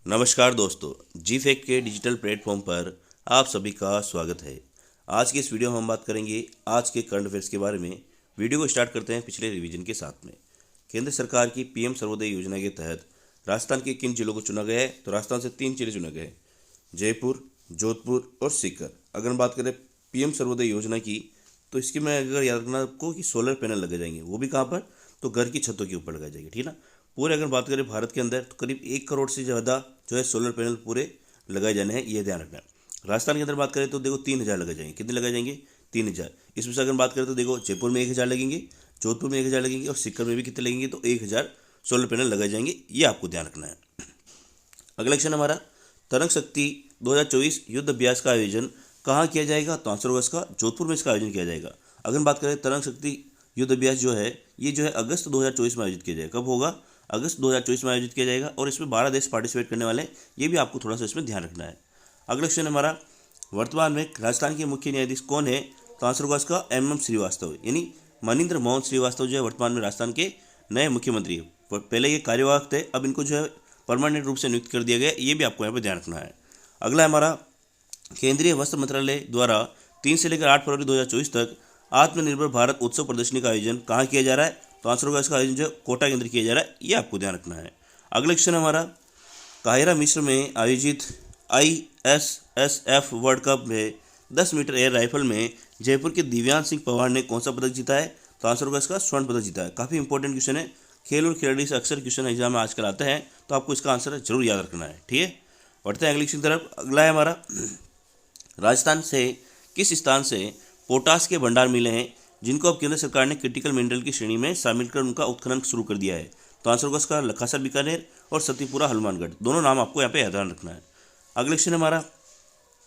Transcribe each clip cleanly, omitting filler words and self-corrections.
नमस्कार दोस्तों, जी फैक्ट के डिजिटल प्लेटफॉर्म पर आप सभी का स्वागत है। आज की इस वीडियो में हम बात करेंगे आज के करंट अफेयर्स के बारे में। वीडियो को स्टार्ट करते हैं पिछले रिवीजन के साथ में। केंद्र सरकार की पीएम सर्वोदय योजना के तहत राजस्थान के किन जिलों को चुना गया है? तो राजस्थान से 3 जिले चुने गए हैं, जयपुर, जोधपुर और सीकर। अगर हम बात करें पीएम सर्वोदय योजना की, तो इसकी मैं अगर याद रखना आपको कि सोलर पैनल लगे जाएंगे, वो भी कहाँ पर? तो घर की छतों के ऊपर लगाए जाएंगे, ठीक है ना। पूरे अगर बात करें भारत के अंदर, तो करीब 1 करोड़ से ज़्यादा जो है सोलर पैनल पूरे लगाए जाने हैं, ये ध्यान रखना है। राजस्थान के अंदर बात करें तो देखो 3,000 लगाए जाएंगे। कितने लगाए जाएंगे? 3,000। इसमें से अगर बात करें तो देखो जयपुर में 1,000 लगेंगे, जोधपुर में 1,000 लगेंगे और सीकर में भी कितने लगेंगे? तो 1,000 सोलर पैनल लगाए जाएंगे, ये आपको ध्यान रखना है। अगला क्वेश्चन हमारा, तरंग शक्ति 2024 युद्ध अभ्यास का आयोजन कहाँ किया जाएगा? तो आंसर होगा इसका जोधपुर में इसका आयोजन किया जाएगा। अगर बात करें तरंग शक्ति युद्ध अभ्यास जो है, ये जो है अगस्त 2024 में आयोजित किया जाएगा। कब होगा? अगस्त 2024 में आयोजित किया जाएगा और इसमें 12 देश पार्टिसिपेट करने वाले हैं, ये भी आपको थोड़ा सा इसमें ध्यान रखना है। अगला क्वेश्चन हमारा, वर्तमान में राजस्थान के मुख्य न्यायाधीश कौन है? तो आंसर होगा इसका एम श्रीवास्तव, यानी मनिंद्र मोहन श्रीवास्तव जो है वर्तमान में राजस्थान के नए मुख्यमंत्री है। पहले ये कार्यवाहक थे, अब इनको जो है परमानेंट रूप से नियुक्त कर दिया गया, ये भी आपको यहाँ पर ध्यान रखना है। अगला हमारा, केंद्रीय वस्त्र मंत्रालय द्वारा 3 से लेकर 8 फरवरी 2024 तक आत्मनिर्भर भारत उत्सव प्रदर्शनी का आयोजन कहाँ किया जा रहा है? तो आंसर होगा इसका आयोजन जो कोटा के अंदर किया जा रहा है, ये आपको ध्यान रखना है। अगला क्वेश्चन हमारा, काहिरा मिस्र में आयोजित ISSF वर्ल्ड कप में 10 मीटर एयर राइफल में जयपुर के दिव्यांश सिंह पवार ने कौन सा पदक जीता है? तो आंसर होगा इसका स्वर्ण पदक जीता है। काफ़ी इंपॉर्टेंट क्वेश्चन है, खेल और खिलाड़ी से अक्सर क्वेश्चन एग्जाम में आजकल आते हैं, तो आपको इसका आंसर जरूर याद रखना है, ठीक है। बढ़ते हैं अगले क्वेश्चन की तरफ। अगला है हमारा, राजस्थान से किस स्थान से पोटास के भंडार मिले हैं जिनको अब केंद्र सरकार ने क्रिटिकल मिनरल की श्रेणी में शामिल कर उनका उत्खनन शुरू कर दिया है? तो आंसर होगा इसका लखासर बीकानेर और सतीपुरा हनुमानगढ़, दोनों नाम आपको यहाँ पे ध्यान रखना है। अगले क्वेश्चन हमारा,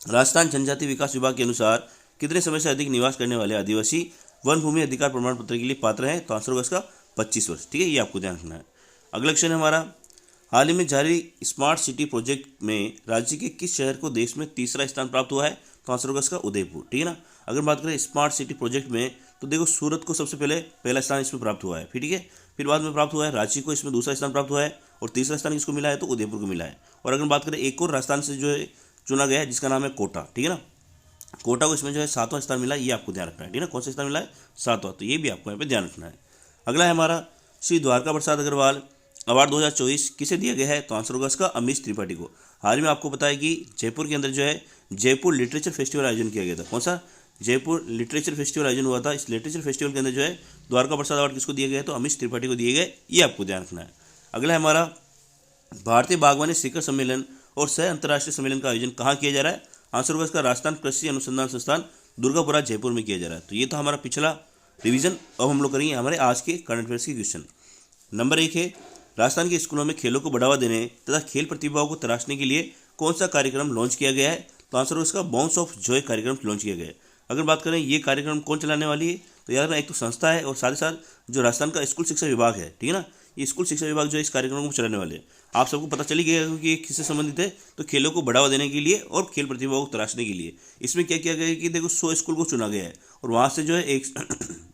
राजस्थान जनजाति विकास विभाग के अनुसार कितने समय से अधिक निवास करने वाले आदिवासी वन भूमि अधिकार प्रमाण पत्र के लिए पात्र हैं? तो आंसर होगा इसका 25 वर्ष, ठीक है, ये आपको ध्यान रखना है। अगला क्वेश्चन हमारा, हाल ही में जारी स्मार्ट सिटी प्रोजेक्ट में राज्य के किस शहर को देश में तीसरा स्थान प्राप्त हुआ है? तो आंसर होगा इसका उदयपुर, ठीक है ना। अगर बात करें स्मार्ट सिटी प्रोजेक्ट में, तो देखो सूरत को सबसे पहला स्थान इसमें प्राप्त हुआ है, फिर ठीक है, फिर बाद में प्राप्त हुआ है रांची को, इसमें दूसरा स्थान प्राप्त हुआ है और तीसरा स्थान किसको मिला है? तो उदयपुर को मिला है। और अगर बात करें एक और राजस्थान से जो है चुना गया है, जिसका नाम है कोटा, ठीक है ना, कोटा को इसमें जो है 7वां स्थान मिला है, ये आपको ध्यान रखना है, ठीक है ना। कौन सा स्थान मिला है? 7वां, तो ये भी आपको यहाँ पे ध्यान रखना है। अगला है हमारा, श्री द्वारका प्रसाद अग्रवाल अवार्ड 2024 किसे दिया गया है? तो आंसर होगा इसका अमीश त्रिपाठी को। हाल ही में आपको पता है कि जयपुर के अंदर जो है जयपुर लिटरेचर फेस्टिवल आयोजन किया गया था। कौन सा? जयपुर लिटरेचर फेस्टिवल आयोजन हुआ था। इस लिटरेचर फेस्टिवल के अंदर जो है द्वारका प्रसाद अवार्ड किसको दिया गया? तो अमीश त्रिपाठी को दिए गए, ये आपको ध्यान रखना है। अगला है हमारा, भारतीय बागवानी शिखर सम्मेलन और सह अंतर्राष्ट्रीय सम्मेलन का आयोजन कहाँ किया जा रहा है? आंसर होगा इसका राजस्थान कृषि अनुसंधान संस्थान दुर्गापुरा जयपुर में किया जा रहा है। तो ये तो हमारा पिछला रिवीजन। अब हम लोग करेंगे हमारे आज के करंट अफेयर्स के क्वेश्चन। नंबर 1 है, राजस्थान के स्कूलों में खेलों को बढ़ावा देने तथा खेल प्रतिभाओं को तराशने के लिए कौन सा कार्यक्रम लॉन्च किया गया है? तो आंसर होगा इसका बाउंस ऑफ जॉय कार्यक्रम लॉन्च किया गया है। अगर बात करें ये कार्यक्रम कौन चलाने वाली है, तो यार एक तो संस्था है और साथ ही साथ जो राजस्थान का स्कूल शिक्षा विभाग है, ठीक है ना, ये स्कूल शिक्षा विभाग जो है इस कार्यक्रम को चलाने वाले हैं। आप सबको पता चली गया कि ये किससे संबंधित है, तो खेलों को बढ़ावा देने के लिए और खेल प्रतिभाओं को तराशने के लिए। इसमें क्या किया गया है कि देखो 100 स्कूल को चुना गया है और वहाँ से जो है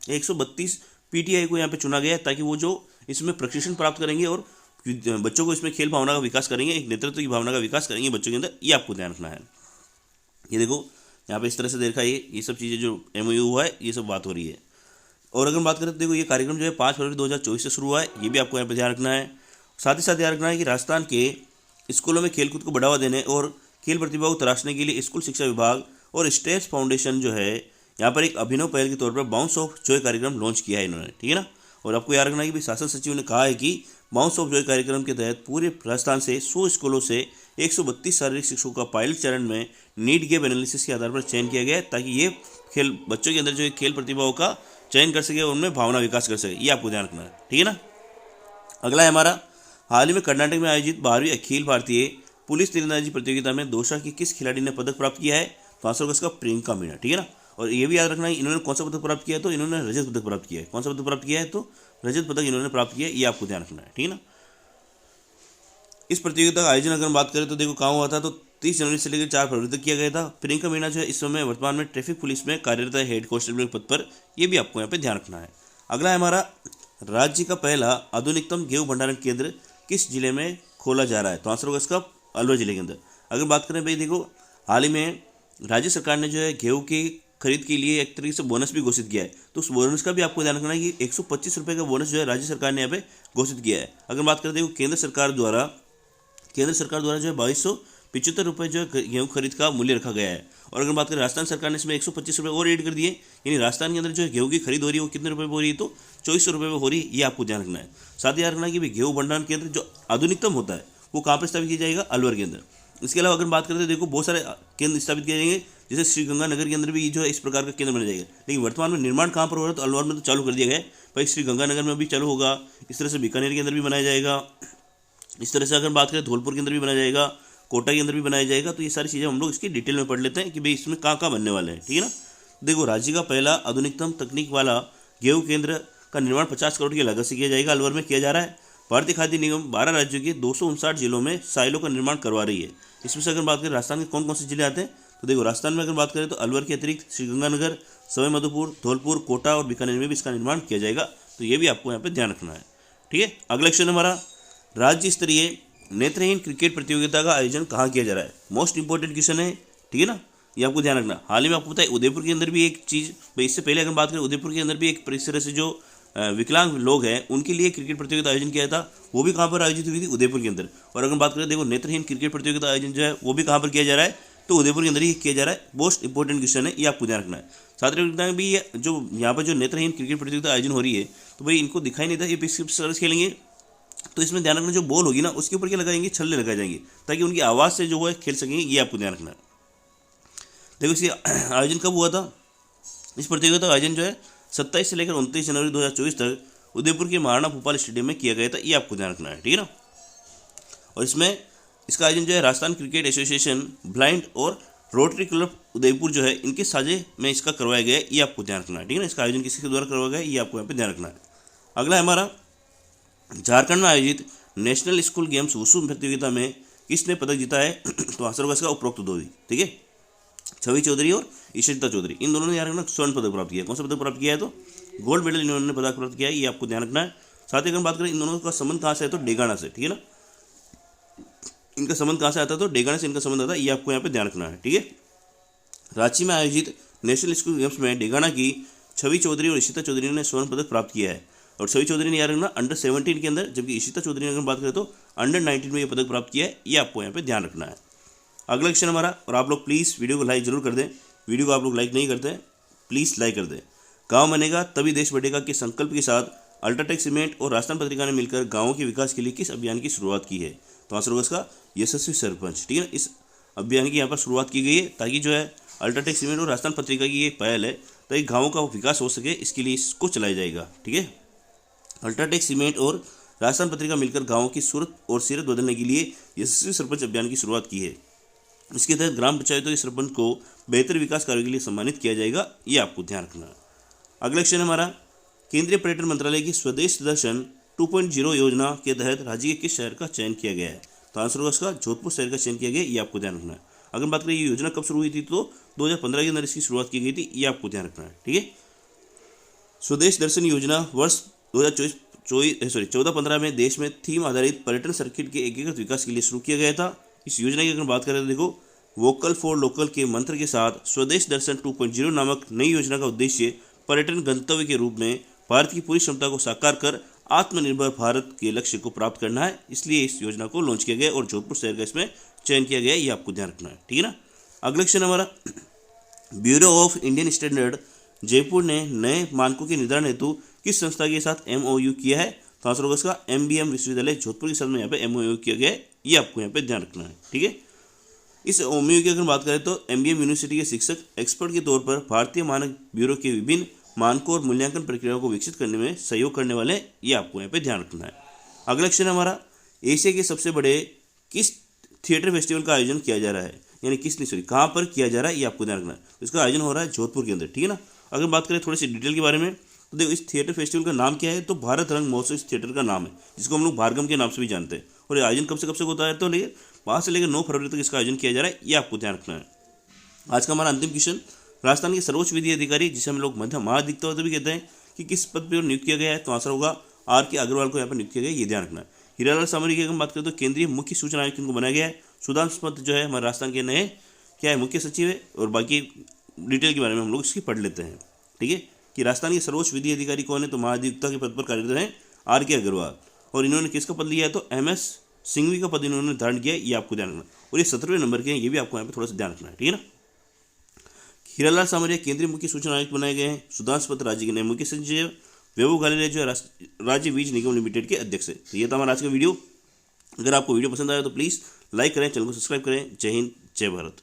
132 PTI को यहाँ पे चुना गया है, ताकि वो जो इसमें प्रशिक्षण प्राप्त करेंगे और बच्चों को इसमें खेल भावना का विकास करेंगे, एक नेतृत्व की भावना का विकास करेंगे बच्चों के अंदर, ये आपको ध्यान रखना है। ये देखो यहाँ पे इस तरह से देखा, ये सब चीज़ें जो MOU हुआ है, ये सब बात हो रही है। और अगर बात करें तो देखो ये कार्यक्रम जो है 5 फरवरी 2024 से शुरू हुआ है, ये भी आपको यहाँ पे ध्यान रखना है। साथ ही साथ ध्यान रखना है कि राजस्थान के स्कूलों में खेलकूद को बढ़ावा देने और खेल प्रतिभा को तराशने के लिए स्कूल शिक्षा विभाग और स्टेट्स फाउंडेशन जो है यहाँ पर एक अभिनव पहल के तौर पर बाउंस ऑफ जॉय कार्यक्रम लॉन्च किया है इन्होंने, ठीक है ना। और आपको याद रखना है कि भाई शासन सचिव ने कहा है कि बाउंस ऑफ जॉय कार्यक्रम के तहत पूरे राजस्थान से 100 स्कूलों से 132 शारीरिक शिक्षकों का पायलट चरण में नीड गैप एनालिसिस के आधार पर चयन किया गया है, ताकि ये खेल बच्चों के अंदर जो खेल प्रतिभाओं का चयन कर सके और उनमें भावना विकास कर सके, ये आपको ध्यान रखना है, ठीक है ना। अगला है हमारा, हाल ही में कर्नाटक में आयोजित 12वीं अखिल भारतीय पुलिस तीरंदाजी प्रतियोगिता में दोसा की किस खिलाड़ी ने पदक प्राप्त किया है? तो आंसर होगा इसका प्रियंका मीणा, ठीक है ना। और ये भी याद रखना है इन्होंने कौन सा पदक प्राप्त किया है, तो इन्होंने रजत पदक प्राप्त किया है। कौन सा पदक प्राप्त किया है? तो रजत पदक इन्होंने प्राप्त किया है, ये आपको ध्यान रखना है, ठीक है ना। इस प्रतियोगिता का आयोजन अगर बात करें तो देखो कहाँ हुआ था, तो 30 जनवरी से लेकर 4 फरवरी तक किया गया था। प्रियंका मीणा जो है इस समय वर्तमान में ट्रैफिक पुलिस में कार्यरत है, हेड कांस्टेबल पद पर, ये भी आपको यहाँ पे ध्यान रखना है। अगला है हमारा, राज्य का पहला आधुनिकतम गेहूं भंडारण केंद्र किस जिले में खोला जा रहा है? तो आंसर होगा इसका अलवर जिले के अंदर। अगर बात करें भाई देखो, हाल ही में राज्य सरकार ने जो है गेहूँ की खरीद के लिए एक तरीके से बोनस भी घोषित किया है, तो उस बोनस का भी आपको ध्यान रखना है कि 125 रुपये का बोनस जो है राज्य सरकार ने यहाँ पे घोषित किया है। अगर बात करें देखो, केंद्र सरकार द्वारा जो है 2275 रुपये जो है गेहूँ खरीद का मूल्य रखा गया है। और अगर बात करें राजस्थान सरकार ने इसमें 125 रुपये और ऐड कर दिए, यानी राजस्थान के अंदर जो है गेहूँ की खरीद हो रही है वो कितने रुपये पर हो रही है, तो 2400 रुपये में हो रही है। ये आपको ध्यान रखना है। साथ ही याद रखना है कि भाई गेहूँ भंडारण केंद्र जो आधुनिकतम होता है वो कहाँ पर स्थापित किया जाएगा, अलवर के अंदर। इसके अलावा अगर बात करते हैं देखो, बहुत सारे केंद्र स्थापित किए जाएंगे, जैसे श्रीगंगानगर के अंदर भी जो है इस प्रकार का केंद्र बना जाएगा। लेकिन वर्तमान में निर्माण कहाँ पर हो रहा है, तो अलवर में तो चालू कर दिया गया है भाई, श्रीगंगानगर में भी चालू होगा। इस तरह से बीकानेर के अंदर भी बनाया जाएगा। इस तरह से अगर बात करें धौलपुर के अंदर भी बनाया जाएगा, कोटा के अंदर भी बनाया जाएगा। तो ये सारी चीज़ें हम लोग इसकी डिटेल में पढ़ लेते हैं कि भाई इसमें कहाँ कहाँ बनने वाले हैं, ठीक है ना। देखो, राज्य का पहला आधुनिकतम तकनीक वाला गेहूँ केंद्र का निर्माण 50 करोड़ की लागत से किया जाएगा, अलवर में किया जा रहा है। भारतीय खाद्य निगम 12 राज्यों के 259 जिलों में साइलों का निर्माण करवा रही है। इसमें से अगर बात करें राजस्थान के कौन कौन से जिले आते हैं, तो देखो राजस्थान में अगर बात करें तो अलवर के अतिरिक्त श्रीगंगानगर, सवाई माधोपुर, धौलपुर, कोटा और बीकानेर में भी इसका निर्माण किया जाएगा। तो ये भी आपको यहाँ पे ध्यान रखना है, ठीक है। अगला क्वेश्चन हमारा, राज्य स्तरीय नेत्रहीन क्रिकेट प्रतियोगिता का आयोजन कहाँ किया जा रहा है। मोस्ट इंपॉर्टेंट क्वेश्चन है, ठीक है ना, ये आपको ध्यान रखना। हाल ही में आपको पता है उदयपुर के अंदर भी एक चीज़, इससे पहले अगर बात करें उदयपुर के अंदर भी एक इस तरह से जो विकलांग लोग हैं उनके लिए क्रिकेट प्रतियोगिता आयोजन किया था, वो भी कहाँ पर आयोजित हुई थी, उदयपुर के अंदर। और अगर बात करें देखो, नेत्रहीन क्रिकेट प्रतियोगिता आयोजन जो है वो भी कहाँ पर किया जा रहा है, तो उदयपुर के अंदर ही किया जा रहा है। मोस्ट इंपॉर्टेंट क्वेश्चन है, ये आपको ध्यान रखना है। साथ ही रखना है भी ये जो यहाँ पर जो नेत्रहीन क्रिकेट प्रतियोगिता आयोजन हो रही है, तो भाई इनको दिखाई नहीं था, ये पिक्स खेलेंगे, तो इसमें ध्यान रखना जो बॉल होगी ना उसके ऊपर क्या लगाएंगे, छल्ले लगाए जाएंगे, ताकि उनकी आवाज़ से जो है खेल सकेंगे। ये आपको ध्यान रखना है। देखो, इसके आयोजन कब हुआ था, इस प्रतियोगिता का आयोजन जो है 27 से लेकर 29 जनवरी 2024 तक उदयपुर के महाराणा भूपाल स्टेडियम में किया गया था। ये आपको ध्यान रखना है, ठीक है ना। और इसमें इसका आयोजन जो है राजस्थान क्रिकेट एसोसिएशन, ब्लाइंड और रोटरी क्लब उदयपुर जो है इनके साझे में इसका करवाया गया है। ये आपको ध्यान रखना है, ठीक है ना। इसका आयोजन किसके द्वारा करवाया गया है, ये आपको यहाँ पे ध्यान रखना है। अगला है हमारा, झारखंड में आयोजित नेशनल स्कूल गेम्स वुशु प्रतियोगिता में किसने पदक जीता है, तो आंसर होगा इसका उपरोक्त दो ही, ठीक है, छवि चौधरी और ईशिता चौधरी, इन दोनों ने यार ना स्वर्ण पदक प्राप्त किया है। कौन सा पदक प्राप्त किया है, तो गोल्ड मेडल इन्होंने पदक प्राप्त किया है। ये आपको ध्यान रखना है। साथ ही अगर बात करें इन दोनों का संबंध कहाँ से है, तो डेगाना से, ठीक है ना। इनका संबंध कहाँ से आता है, तो डेगाना से इनका संबंध आता है। ये आपको यहाँ पे ध्यान रखना है, ठीक है। रांची में आयोजित नेशनल स्कूल गेम्स में डेगाना की छवि चौधरी और ईशिता चौधरी ने स्वर्ण पदक प्राप्त किया है। और छवि चौधरी ने यार रखना अंडर 17 के अंदर, जबकि ईशिता चौधरी ने अगर बात करें तो अंडर 19 में ये पदक प्राप्त किया है। ये आपको यहाँ पे ध्यान रखना है। अगला क्वेश्चन हमारा, और आप लोग प्लीज़ वीडियो को लाइक जरूर कर दें। वीडियो को आप लोग लाइक नहीं करते हैं, प्लीज़ लाइक कर दें। गाँव बनेगा तभी देश बढ़ेगा के संकल्प के साथ अल्ट्राटेक सीमेंट और राजस्थान पत्रिका ने मिलकर गाँवों के विकास के लिए किस अभियान की शुरुआत की है, तो आंसर होगा इसका यशस्वी सरपंच, ठीक है ना। इस अभियान की यहाँ पर शुरुआत की गई है ताकि जो है अल्ट्राटेक सीमेंट और राजस्थान पत्रिका की एक पहल है ताकि गाँवों का विकास हो सके, इसके लिए इसको चलाया जाएगा, ठीक है। अल्ट्राटेक सीमेंट और राजस्थान पत्रिका मिलकर गाँवों की सूरत और सीरत बदलने के लिए यशस्वी सरपंच अभियान की शुरुआत की है। इसके तहत ग्राम पंचायतों के सरपंच को बेहतर विकास कार्यों के लिए सम्मानित किया जाएगा। ये आपको ध्यान रखना है। अगला क्वेश्चन हमारा, केंद्रीय पर्यटन मंत्रालय की स्वदेश दर्शन 2.0 योजना के तहत राज्य के किस शहर का चयन किया गया है, तो आंसर होगा इसका जोधपुर शहर का चयन किया गया है। ये आपको ध्यान रखना है। अगर बात करें ये योजना कब शुरू हुई थी, तो 2015 के अंदर इसकी शुरुआत की गई थी। ये आपको ध्यान रखना है, ठीक है। स्वदेश दर्शन योजना वर्ष 2014-15 में देश में थीम आधारित पर्यटन सर्किट के एकीकृत विकास के लिए शुरू किया गया था। इस योजना की अगर बात करें तो देखो, वोकल फॉर लोकल के मंत्र के साथ स्वदेश दर्शन 2.0 नामक नई योजना का उद्देश्य पर्यटन गंतव्य के रूप में भारत की पूरी क्षमता को साकार कर आत्मनिर्भर भारत के लक्ष्य को प्राप्त करना है। इसलिए इस योजना को लॉन्च किया गया और जोधपुर शहर का इसमें चयन किया गया है। ये आपको ध्यान रखना है, ठीक है ना। अगला क्वेश्चन हमारा, bureau of Indian standard Jaipur ने नए मानकों के निर्धारण हेतु किस संस्था के साथ MOU किया है, तो आंसर होगा इसका MBM विश्वविद्यालय जोधपुर के साथ में यहाँ पे MOU किया गया है। ये आपको यहाँ पे ध्यान रखना है, ठीक है। इस MOU की अगर बात करें तो MBM यूनिवर्सिटी के शिक्षक एक्सपर्ट के तौर पर भारतीय मानक ब्यूरो के विभिन्न मानकों और मूल्यांकन प्रक्रियाओं को विकसित करने में सहयोग करने वाले, ये आपको यहाँ पे ध्यान रखना है। अगला क्वेश्चन हमारा, एशिया के सबसे बड़े किस थिएटर फेस्टिवल का आयोजन किया जा रहा है, यानी किस नहीं, कहाँ पर किया जा रहा है, ये आपको ध्यान रखना है। इसका आयोजन हो रहा है जोधपुर के अंदर, ठीक है ना। अगर बात करें थोड़ी सी डिटेल के बारे में, तो देखो इस थिएटर फेस्टिवल का नाम क्या है, तो भारत रंग महोत्सव इस थिएटर का नाम है, जिसको हम लोग भारगम के नाम से भी जानते हैं। और ये आयोजन कब से होता है, तो लेकिन 5 से लेकर 9 फरवरी तक इसका आयोजन किया जा रहा है। ये आपको ध्यान रखना है। आज का हमारा अंतिम क्वेश्चन, राजस्थान के सर्वोच्च विधि अधिकारी जिसे हम लोग मध्य महाधिवक्ता भी कहते हैं, कि किस पद पर नियुक्त किया गया है, तो आंसर होगा RK अग्रवाल को यहाँ पर नियुक्त किया गया है। ये ध्यान रखना है। हीरालाल सामरी की अगर बात करें तो केंद्रीय मुख्य सूचना आयुक्त इनको बनाया गया है। सुधांशु पंत जो है हमारे राजस्थान के नए क्या है, मुख्य सचिव है। और बाकी डिटेल के बारे में हम लोग इसकी पढ़ लेते हैं, ठीक है। कि राजस्थान के सर्वोच्च विधि अधिकारी कौन है, तो महाधिवक्ता के पद पर कार्यरत हैं R.K. अग्रवाल। और इन्होंने किसका पद लिया है, तो MS सिंघवी का पद इन्होंने धारण किया है, ये आपको ध्यान रखना। और ये 17वें नंबर के हैं, ये भी आपको यहाँ पे थोड़ा सा ध्यान रखना है, ठीक है ना। हीरालाल सामरिया केंद्रीय मुख्य सूचना आयुक्त बनाए गए हैं। सुधांशु पंत राज्य के नए मुख्य सचिव। वैभव गालेरिया जो है राज्य बीज निगम लिमिटेड के अध्यक्ष है। तो ये था हमारा आज का वीडियो। अगर आपको वीडियो पसंद आया तो प्लीज़ लाइक करें, चैनल को सब्सक्राइब करें। जय हिंद, जय भारत।